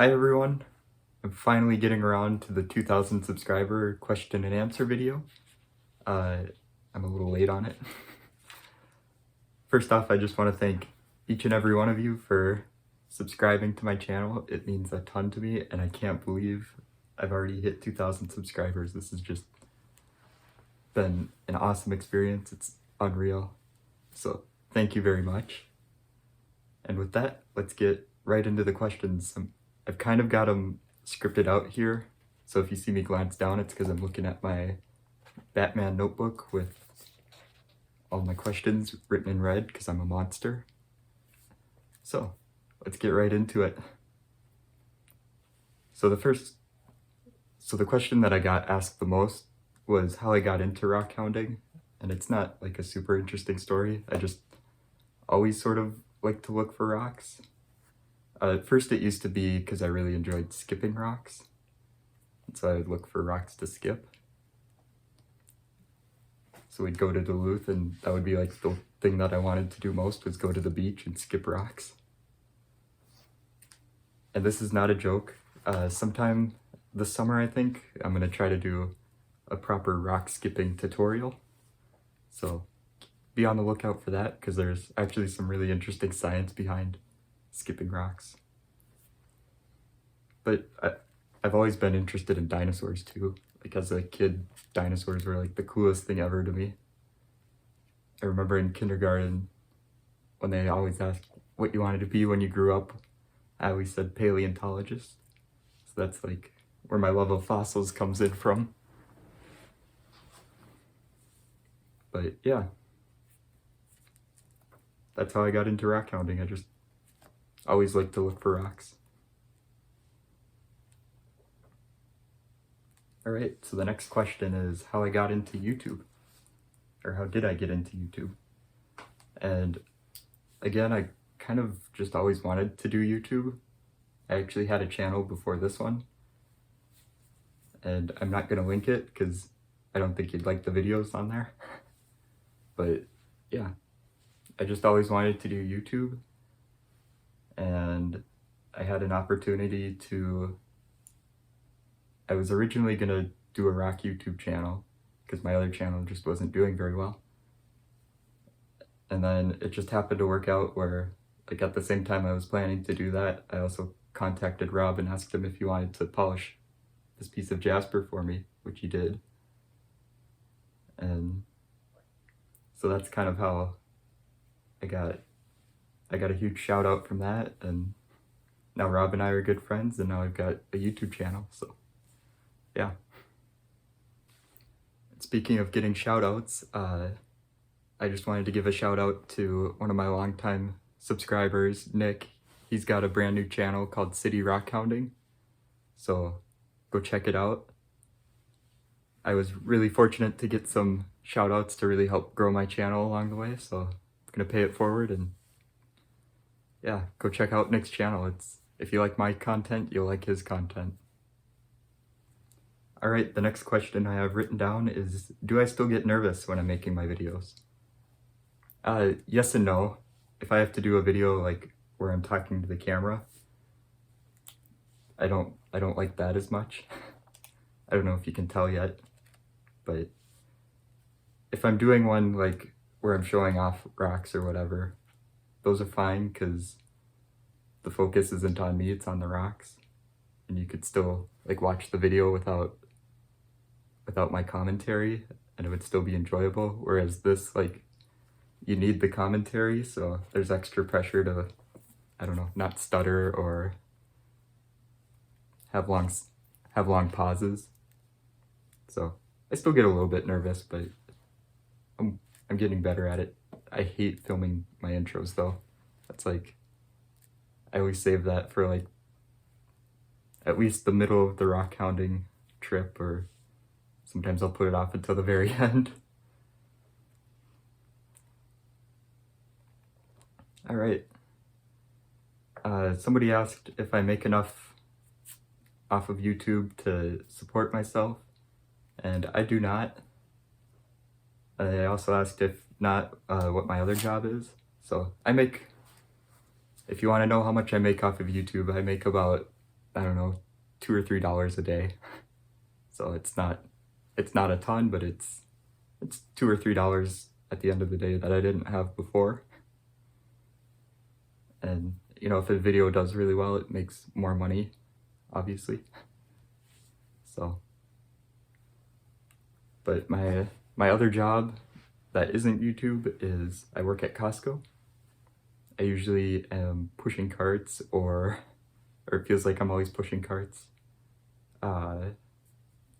Hi everyone, I'm finally getting around to the 2000 subscriber question and answer video. I'm a little late on it. First off, I just want to thank each and every one of you for subscribing to my channel. It means a ton to me, and I can't believe I've already hit 2000 subscribers. This has just been an awesome experience. It's unreal. So thank you very much. And with that, let's get right into the questions. I've kind of got them scripted out here, so if you see me glance down, it's because I'm looking at my Batman notebook with all my questions written in red because I'm a monster. So let's get right into it. So the question that I got asked the most was how I got into rackhounding, and it's not like a super interesting story. I just always sort of like to look for rocks. At first it used to be because I really enjoyed skipping rocks, and so I would look for rocks to skip. So we'd go to Duluth, and that would be like the thing that I wanted to do most, was go to the beach and skip rocks. And this is not a joke. Sometime this summer, I think, I'm going to try to do a proper rock skipping tutorial. So be on the lookout for that, because there's actually some really interesting science behind skipping rocks. But I've always been interested in dinosaurs too. Like as a kid, dinosaurs were like the coolest thing ever to me. I remember in kindergarten when they always asked what you wanted to be when you grew up, I always said paleontologist. So that's like where my love of fossils comes in from. But yeah, that's how I got into rackhounding. I just always like to look for rocks. All right, so the next question is how I got into YouTube, or how did I get into YouTube? And again, I kind of just always wanted to do YouTube. I actually had a channel before this one, and I'm not gonna link it because I don't think you'd like the videos on there. But yeah, I just always wanted to do YouTube, and I had an opportunity to. I was originally gonna do a rock YouTube channel because my other channel just wasn't doing very well. And then it just happened to work out where, like at the same time I was planning to do that, I also contacted Rob and asked him if he wanted to polish this piece of jasper for me, which he did. And so that's kind of how I got a huge shout out from that, and now Rob and I are good friends, and now I've got a YouTube channel, so yeah. Speaking of getting shout outs, I just wanted to give a shout out to one of my longtime subscribers, Nick. He's got a brand new channel called City Rackhounding, so go check it out. I was really fortunate to get some shout outs to really help grow my channel along the way, so I'm gonna pay it forward, and yeah, go check out Nick's channel. If you like my content, you'll like his content. All right, the next question I have written down is, do I still get nervous when I'm making my videos? Yes and no. If I have to do a video like where I'm talking to the camera, I don't like that as much. I don't know if you can tell yet, but if I'm doing one like where I'm showing off rocks or whatever, those are fine because the focus isn't on me, it's on the rocks, and you could still like watch the video without my commentary, and it would still be enjoyable. Whereas this, like, you need the commentary, so there's extra pressure to, I don't know, not stutter or have long pauses. So I still get a little bit nervous, but I'm getting better at it. I hate filming my intros though. That's like, I always save that for like at least the middle of the rackhounding trip, or sometimes I'll put it off until the very end. All right. Somebody asked if I make enough off of YouTube to support myself, and I do not. I also asked if not, what my other job is. So I make, if you want to know how much I make off of YouTube, I make about I don't know, $2 or $3 a day. So it's not a ton, but it's $2 or $3 at the end of the day that I didn't have before. And you know, if a video does really well, it makes more money, obviously. So, but my other job that isn't YouTube is I work at Costco. I usually am pushing carts, or it feels like I'm always pushing carts. I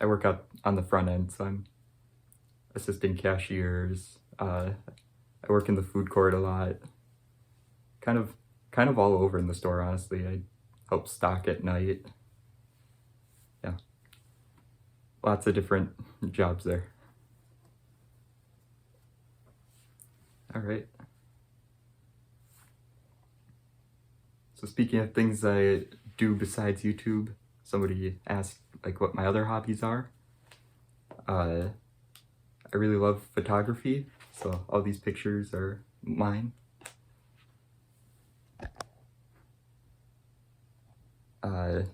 work up on the front end, so I'm assisting cashiers. I work in the food court a lot. Kind of all over in the store, honestly. I help stock at night. Yeah. Lots of different jobs there. All right. So speaking of things I do besides YouTube, somebody asked like what my other hobbies are. I really love photography, so all these pictures are mine.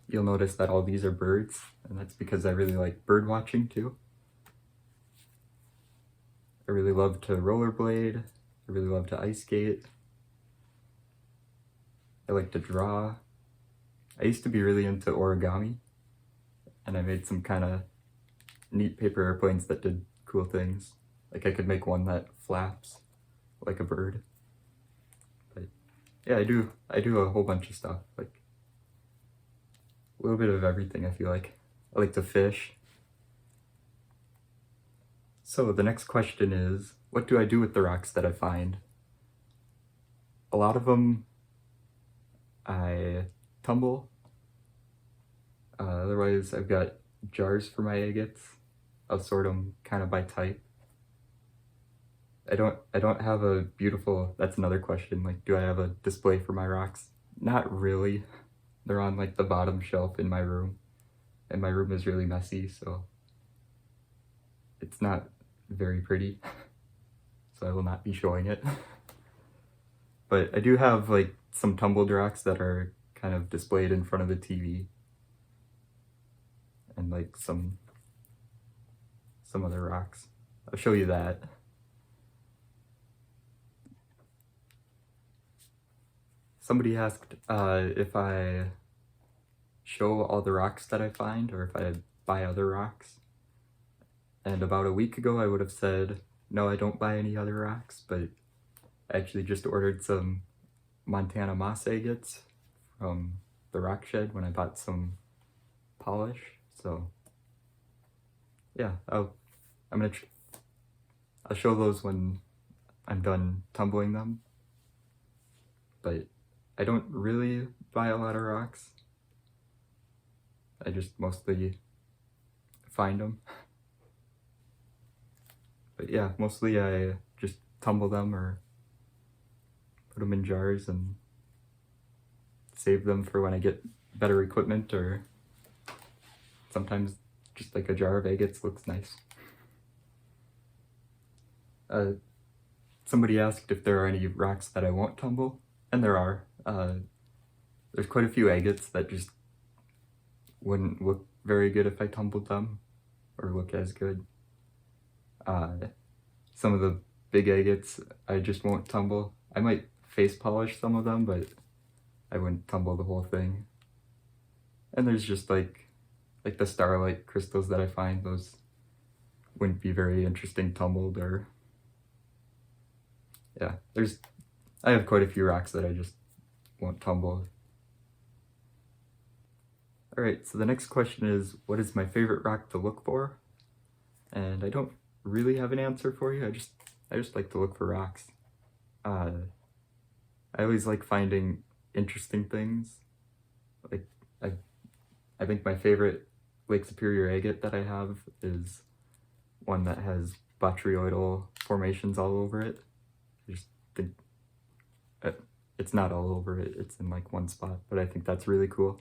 You'll notice that all these are birds, and that's because I really like bird watching too. I really love to rollerblade. I really love to ice skate. I like to draw. I used to be really into origami, and I made some kind of neat paper airplanes that did cool things. Like I could make one that flaps like a bird. But yeah, I do a whole bunch of stuff, like a little bit of everything, I feel like. I like to fish. So the next question is, what do I do with the rocks that I find? A lot of them I tumble. Otherwise, I've got jars for my agates. I'll sort them kind of by type. I don't have a beautiful, that's another question, like do I have a display for my rocks? Not really. They're on like the bottom shelf in my room, and my room is really messy, so it's not very pretty. So I will not be showing it. But I do have like some tumbled rocks that are kind of displayed in front of the TV, and like some other rocks. I'll show you that. Somebody asked if I show all the rocks that I find, or if I buy other rocks. And about a week ago I would have said, no, I don't buy any other rocks, but I actually just ordered some Montana moss agates from the rock shed when I bought some polish. So yeah, I'll show those when I'm done tumbling them. But I don't really buy a lot of rocks. I just mostly find them. But yeah, mostly I just tumble them or put them in jars and save them for when I get better equipment, or sometimes just like a jar of agates looks nice. Somebody asked if there are any rocks that I won't tumble, and there are. There's quite a few agates that just wouldn't look very good if I tumbled them, or look as good. Some of the big agates I just won't tumble. I might face polish some of them, but I wouldn't tumble the whole thing. And there's just like the starlight crystals that I find, those wouldn't be very interesting tumbled, or yeah, I have quite a few rocks that I just won't tumble. Alright, so the next question is, what is my favorite rock to look for? And I don't really have an answer for you. I just like to look for rocks. I always like finding interesting things. Like I think my favorite Lake Superior agate that I have is one that has botryoidal formations all over it. I just think it's not all over it, it's in like one spot, but I think that's really cool.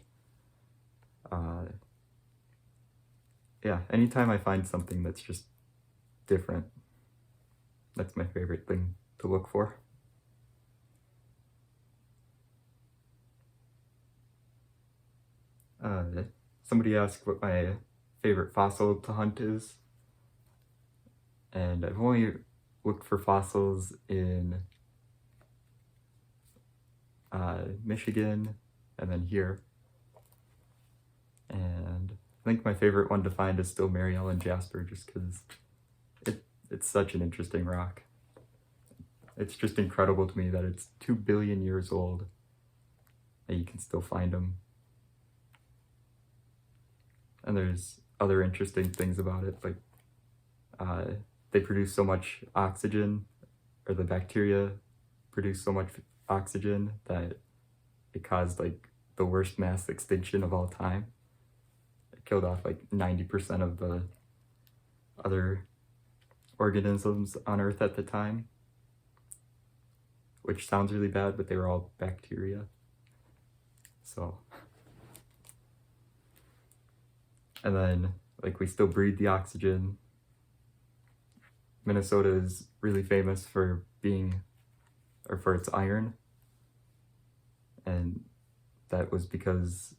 Yeah, anytime I find something that's just different, that's my favorite thing to look for. Somebody asked what my favorite fossil to hunt is, and I've only looked for fossils in Michigan and then here. And I think my favorite one to find is still Mary Ellen Jasper, just because it's such an interesting rock. It's just incredible to me that it's 2 billion years old and you can still find them. And there's other interesting things about it, like they produce so much oxygen, or the bacteria produce so much oxygen that it caused like the worst mass extinction of all time. It killed off like 90% of the other organisms on Earth at the time, which sounds really bad, but they were all bacteria. So, and then like we still breathe the oxygen. Minnesota is really famous for for its iron, and that was because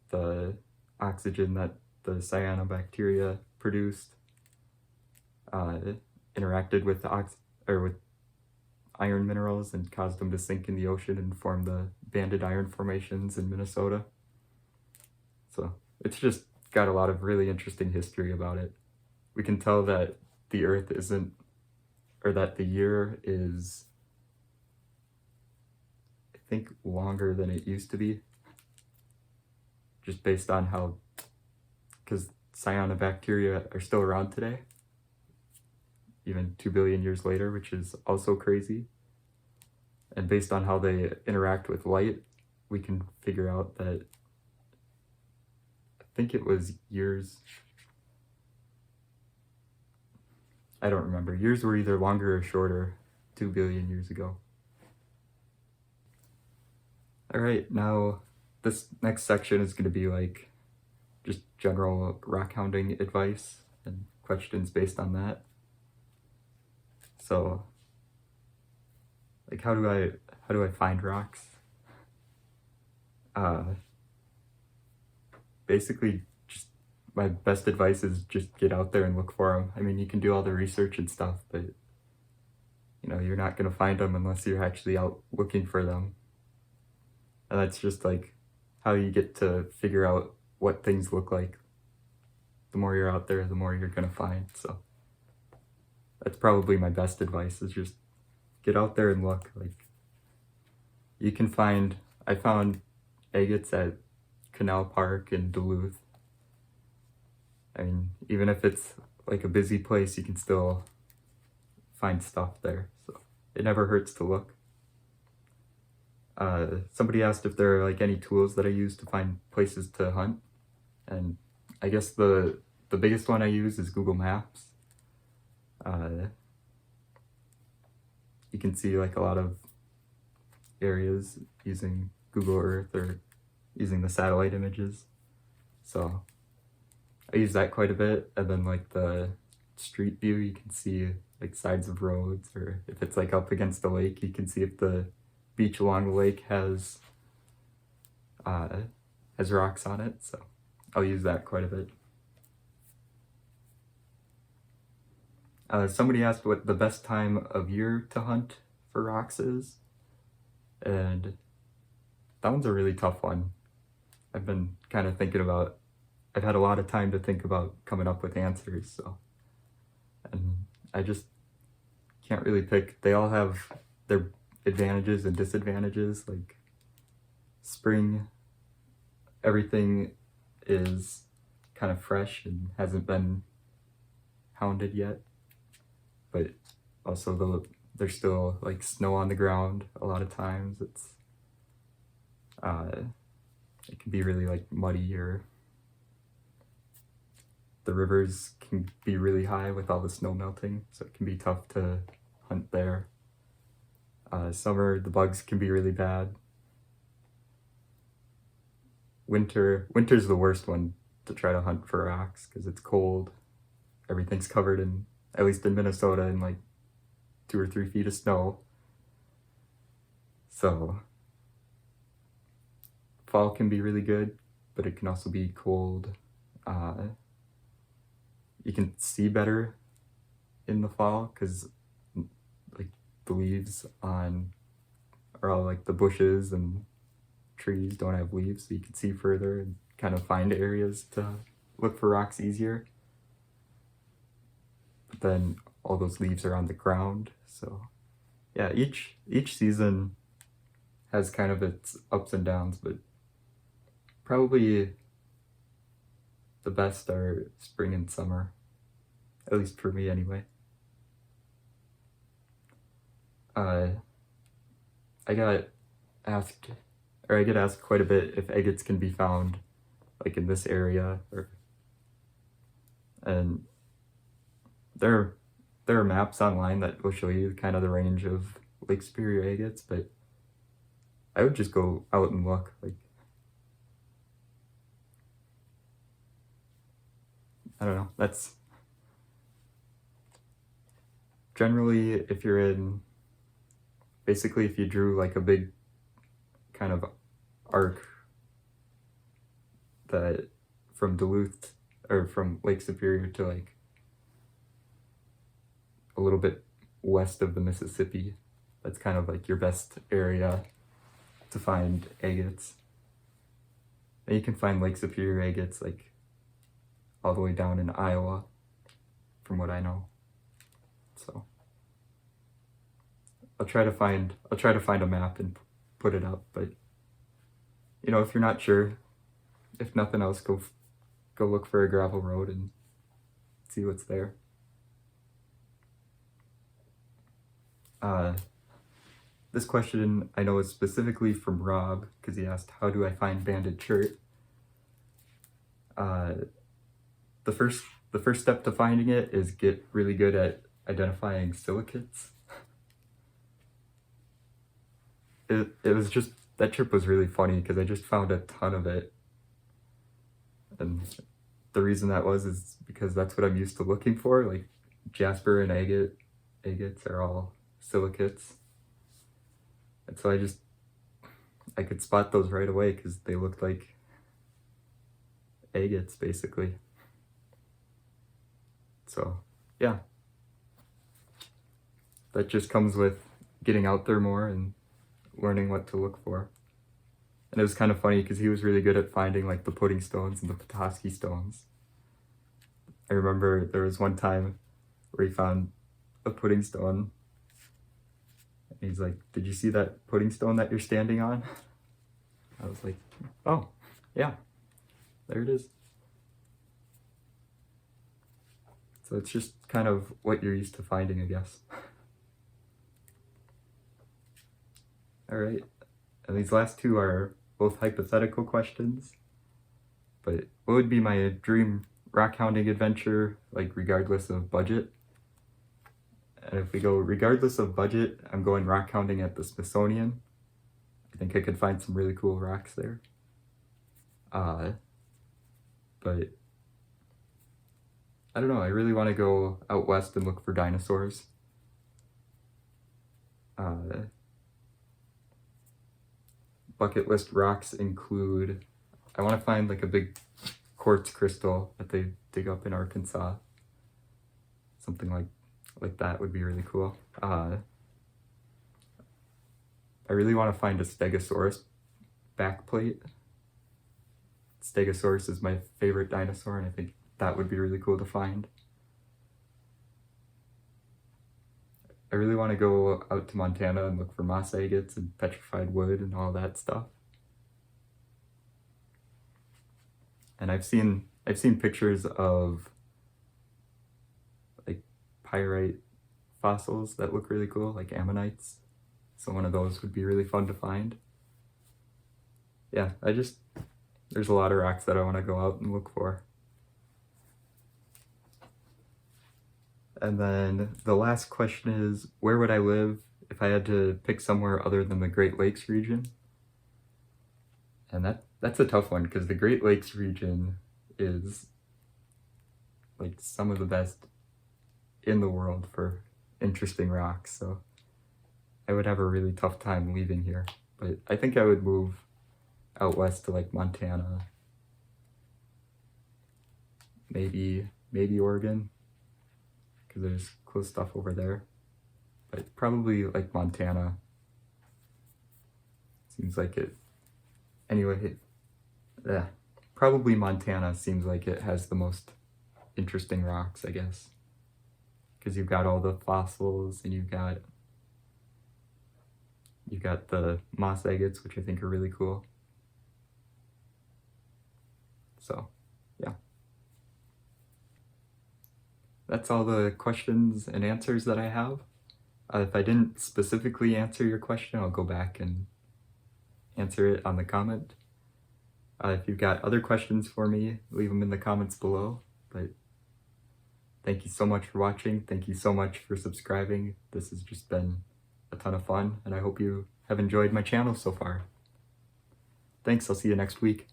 the oxygen that the cyanobacteria produced interacted with with iron minerals and caused them to sink in the ocean and form the banded iron formations in Minnesota. So it's just got a lot of really interesting history about it. We can tell that the Earth isn't, or that the year is, I think, longer than it used to be, just based on how, because cyanobacteria are still around today, even 2 billion years later, which is also crazy. And based on how they interact with light, we can figure out that, I think it was years, I don't remember. Years were either longer or shorter 2 billion years ago. All right, now this next section is going to be like just general rackhounding advice and questions based on that. So, like, how do I find rocks? Basically, just my best advice is just get out there and look for them. I mean, you can do all the research and stuff, but you know, you're not gonna find them unless you're actually out looking for them. And that's just like how you get to figure out what things look like. The more you're out there, the more you're gonna find. So that's probably my best advice, is just get out there and look. Like, you can find, I found agates at Canal Park in Duluth. I mean, even if it's like a busy place, you can still find stuff there. So it never hurts to look. Somebody asked if there are like any tools that I use to find places to hunt. And I guess the biggest one I use is Google Maps. You can see like a lot of areas using Google Earth or using the satellite images. So I use that quite a bit. And then like the street view, you can see like sides of roads, or if it's like up against the lake, you can see if the beach along the lake has rocks on it. So I'll use that quite a bit. Somebody asked what the best time of year to hunt for rocks is, and that one's a really tough one. I've been kind of thinking about, I've had a lot of time to think about coming up with answers, so, and I just can't really pick. They all have their advantages and disadvantages. Like spring, everything is kind of fresh and hasn't been hounded yet, but also there's still like snow on the ground a lot of times. It's it can be really like muddy, or the rivers can be really high with all the snow melting, so it can be tough to hunt there. Summer, the bugs can be really bad. Winter's the worst one to try to hunt for rocks because it's cold. Everything's covered in, at least in Minnesota, in like 2 or 3 feet of snow. So fall can be really good. but it can also be cold. You can see better in the fall because like the leaves on, or all like the bushes and trees don't have leaves, so you can see further and kind of find areas to look for rocks easier. But then all those leaves are on the ground, so yeah, each season has kind of its ups and downs, but probably the best are spring and summer, at least for me anyway. I get asked quite a bit if agates can be found like in this area, and there are maps online that will show you kind of the range of Lake Superior agates, but I would just go out and look. Like, I don't know, that's generally if you're in, basically if you drew like a big kind of arc that from Duluth or from Lake Superior to like a little bit west of the Mississippi, that's kind of like your best area to find agates. And you can find Lake Superior agates like all the way down in Iowa, from what I know. So I'll try to find a map and put it up, but you know, if you're not sure, if nothing else, go look for a gravel road and see what's there. This question I know is specifically from Rob, because he asked, how do I find banded chert? The first step to finding it is get really good at identifying silicates. It was just, that trip was really funny because I just found a ton of it. And the reason that was is because that's what I'm used to looking for. Like jasper and agates are all silicates. And so I could spot those right away because they looked like agates basically. So yeah, that just comes with getting out there more and learning what to look for. And it was kind of funny because he was really good at finding like the pudding stones and the Petoskey stones. I remember there was one time where he found a pudding stone and he's like, did you see that pudding stone that you're standing on? I was like, oh yeah, there it is. So it's just kind of what you're used to finding, I guess. All right, and these last two are both hypothetical questions, but what would be my dream rackhounding adventure, like regardless of budget? And if we go regardless of budget, I'm going rackhounding at the Smithsonian. I think I could find some really cool rocks there. But I don't know, I really want to go out west and look for dinosaurs. Bucket list rocks include, I want to find like a big quartz crystal that they dig up in Arkansas. Something like that would be really cool. I really want to find a Stegosaurus backplate. Stegosaurus is my favorite dinosaur, and I think that would be really cool to find. I really want to go out to Montana and look for moss agates and petrified wood and all that stuff. And I've seen pictures of like pyrite fossils that look really cool, like ammonites. So one of those would be really fun to find. Yeah, there's a lot of rocks that I want to go out and look for. And then the last question is, where would I live if I had to pick somewhere other than the Great Lakes region? And that's a tough one because the Great Lakes region is like some of the best in the world for interesting rocks. So I would have a really tough time leaving here. But I think I would move out west to like Montana maybe Oregon, because there's cool stuff over there. But probably like Montana. Seems like it. Anyway, yeah, probably Montana seems like it has the most interesting rocks, I guess. Because you've got all the fossils and you've got the moss agates, which I think are really cool. So, yeah. That's all the questions and answers that I have. If I didn't specifically answer your question, I'll go back and answer it on the comment. If you've got other questions for me, leave them in the comments below. But thank you so much for watching. Thank you so much for subscribing. This has just been a ton of fun, and I hope you have enjoyed my channel so far. Thanks, I'll see you next week.